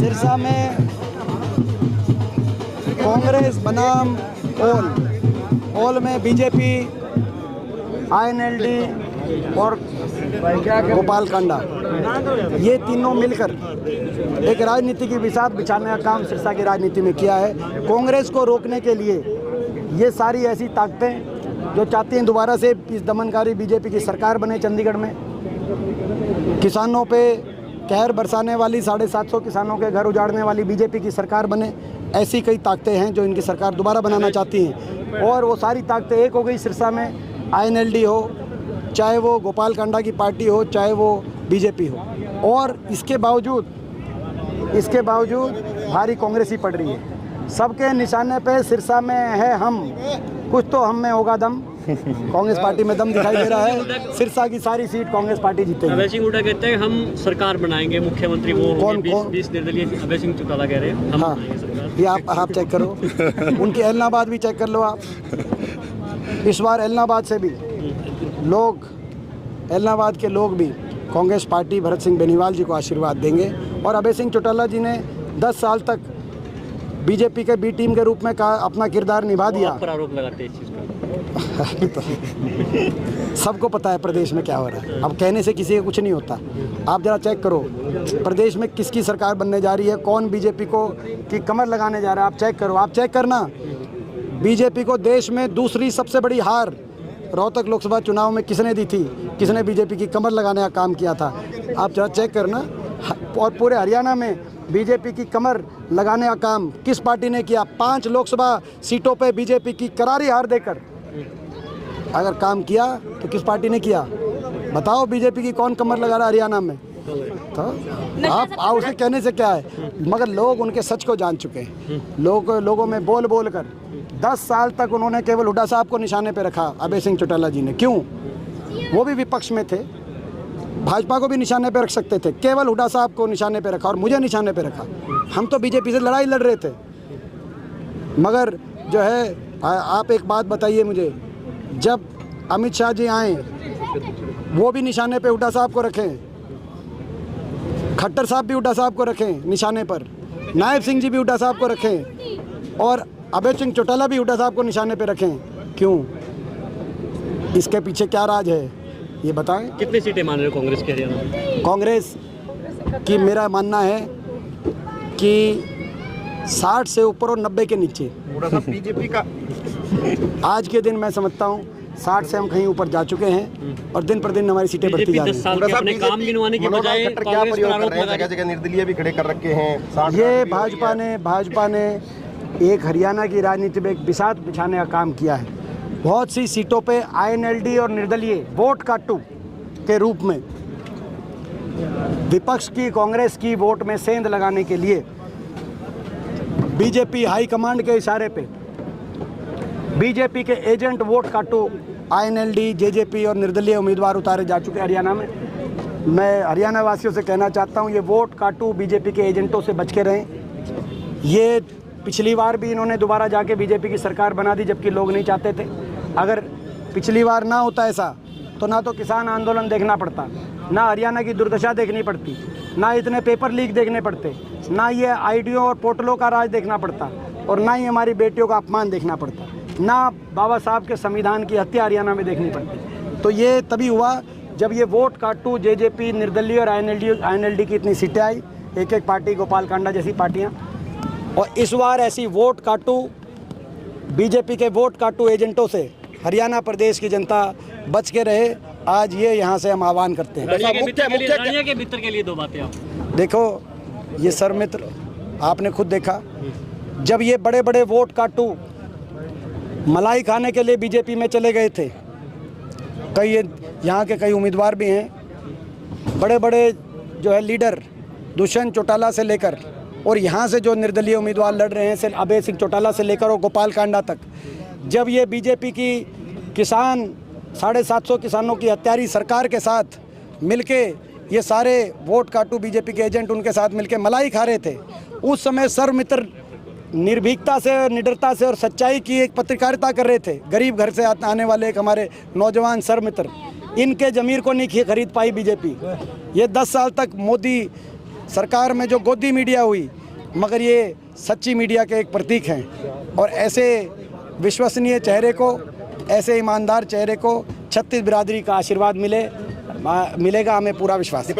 सिरसा में कांग्रेस बनाम ओल में बीजेपी, INLD और गोपाल कांडा, ये तीनों मिलकर एक राजनीति की बिसात बिछाने का काम सिरसा की राजनीति में किया है। कांग्रेस को रोकने के लिए ये सारी ऐसी ताकतें जो चाहती हैं दोबारा से इस दमनकारी बीजेपी की सरकार बने चंडीगढ़ में, किसानों पे कहर बरसाने वाली 750 किसानों के घर उजाड़ने वाली बीजेपी की सरकार बने, ऐसी कई ताकतें हैं जो इनकी सरकार दोबारा बनाना चाहती हैं। और वो सारी ताकतें एक हो गई सिरसा में, INLD हो, चाहे वो गोपाल कांडा की पार्टी हो, चाहे वो बीजेपी हो, और इसके बावजूद भारी कांग्रेस ही पड़ रही है। सबके निशाने पे सिरसा में है हम, कुछ तो हम में होगा दम। कांग्रेस पार्टी में दम दिखाई दे रहा है। सिरसा की सारी सीट कांग्रेस पार्टी जीतेगी। अभय सिंह हुड्डा कहते हैं हम सरकार बनाएंगे, मुख्यमंत्री वो कौन 20 निर्दलीय अभय सिंह चौटाला कह रहे हैं हम बनाएंगे सरकार। ये आप चेक करो, उनकी एलनाबाद भी चेक कर लो आप। इस बार एलनाबाद से भी लोग, एलनाबाद के लोग भी कांग्रेस पार्टी भरत सिंह बेनीवाल जी को आशीर्वाद देंगे। और अभय सिंह चौटाला जी ने 10 साल तक बीजेपी के बी टीम के रूप में अपना किरदार निभा दिया। पर आरोप लगाते हैं इस चीज़ का। तो सबको पता है प्रदेश में क्या हो रहा है। अब कहने से किसी का कुछ नहीं होता। आप जरा चेक करो प्रदेश में किसकी सरकार बनने जा रही है, कौन बीजेपी को की कमर लगाने जा रहा है। आप चेक करो, आप चेक करना। बीजेपी को देश में दूसरी सबसे बड़ी हार रोहतक लोकसभा चुनाव में किसने दी थी, किसने बीजेपी की कमर लगाने का काम किया था, आप जरा चेक करना। और पूरे हरियाणा में बीजेपी की कमर लगाने का काम किस पार्टी ने किया? 5 लोकसभा सीटों पे बीजेपी की करारी हार देकर अगर काम किया तो किस पार्टी ने किया? बताओ, बीजेपी की कौन कमर लगा रहा है हरियाणा में? तो आप उसे कहने से क्या है, मगर लोग उनके सच को जान चुके हैं। लोगों में बोल बोल कर 10 साल तक उन्होंने केवल हुड्डा साहब को निशाने पे रखा। अभय सिंह चौटाला जी ने क्यों? वो भी विपक्ष में थे, भाजपा को भी निशाने पे रख सकते थे, केवल हुड्डा साहब को निशाने पे रखा और मुझे निशाने पे रखा। हम तो बीजेपी से लड़ाई लड़ रहे थे। मगर जो है, आप एक बात बताइए मुझे, जब अमित शाह जी आए वो भी निशाने पे हुड्डा साहब को रखें, खट्टर साहब भी हुड्डा साहब को रखें निशाने पर, नायब सिंह जी भी हुड्डा साहब को रखें और अभय सिंह चौटाला भी हुड्डा साहब को निशाने पे रखें, क्यों? इसके पीछे क्या राज है, ये बताएं। कितनी सीटें मान रहे हो कांग्रेस के हरियाणा में? कांग्रेस की मेरा मानना है कि 60 से ऊपर और 90 के नीचे। बीजेपी का आज के दिन मैं समझता हूँ 60 से हम कहीं ऊपर जा चुके हैं और दिन पर दिन हमारी सीटें बढ़ती जा रही हैं। अपने काम गिनवाने के बजाय कांग्रेस पर आरोप लगा रहे हैं, जगह निर्दलीय भी खड़े कर रखे हैं। ये भाजपा ने एक हरियाणा की राजनीति में एक बिसात बिछाने का काम किया है। बहुत सी सीटों पे INLD और निर्दलीय वोट काटू के रूप में विपक्ष की, कांग्रेस की वोट में सेंध लगाने के लिए बीजेपी हाईकमांड के इशारे पे बीजेपी के एजेंट वोट काटू INLD, JJP और निर्दलीय उम्मीदवार उतारे जा चुके हैं हरियाणा में। मैं हरियाणा वासियों से कहना चाहता हूं, ये वोट काटू बीजेपी के एजेंटों से बच के रहें। ये पिछली बार भी इन्होंने दोबारा जाके बीजेपी की सरकार बना दी जबकि लोग नहीं चाहते थे। अगर पिछली बार ना होता ऐसा तो ना तो किसान आंदोलन देखना पड़ता, ना हरियाणा की दुर्दशा देखनी पड़ती, ना इतने पेपर लीक देखने पड़ते, ना ये IDO और पोर्टलों का राज देखना पड़ता, और ना ही हमारी बेटियों का अपमान देखना पड़ता, ना बाबा साहब के संविधान की हत्या हरियाणा में देखनी पड़ती। तो ये तभी हुआ जब ये वोट काटू JJP, निर्दलीय और INLD की इतनी सीटें आई, एक पार्टी, गोपाल कांडा जैसी पार्टियाँ। और इस बार ऐसी वोट काटू बीजेपी के वोट काटू एजेंटों से हरियाणा प्रदेश की जनता बच के रहे। आज ये यहाँ से हम आह्वान करते हैं। रनिया के भीतर के लिए 2 बातें आप देखो, ये सर मित्र आपने खुद देखा, जब ये बड़े बड़े वोट काटू मलाई खाने के लिए बीजेपी में चले गए थे, कई यहाँ के कई उम्मीदवार भी हैं, बड़े बड़े जो है लीडर दुष्यंत चौटाला से लेकर और यहाँ से जो निर्दलीय उम्मीदवार लड़ रहे हैं अभय सिंह चौटाला से लेकर और गोपाल कांडा तक, जब ये बीजेपी की किसान 750 किसानों की हत्यारी सरकार के साथ मिलके ये सारे वोट काटू बीजेपी के एजेंट उनके साथ मिलके मलाई खा रहे थे, उस समय सर मित्र निर्भीकता से, निडरता से और सच्चाई की एक पत्रकारिता कर रहे थे। गरीब घर से आने वाले एक हमारे नौजवान सर मित्र, इनके ज़मीर को नहीं खरीद पाई बीजेपी। ये 10 साल तक मोदी सरकार में जो गोदी मीडिया हुई, मगर ये सच्ची मीडिया के एक प्रतीक हैं। और ऐसे विश्वसनीय चेहरे को, ऐसे ईमानदार चेहरे को छत्तीस बिरादरी का आशीर्वाद मिलेगा, हमें पूरा विश्वास है।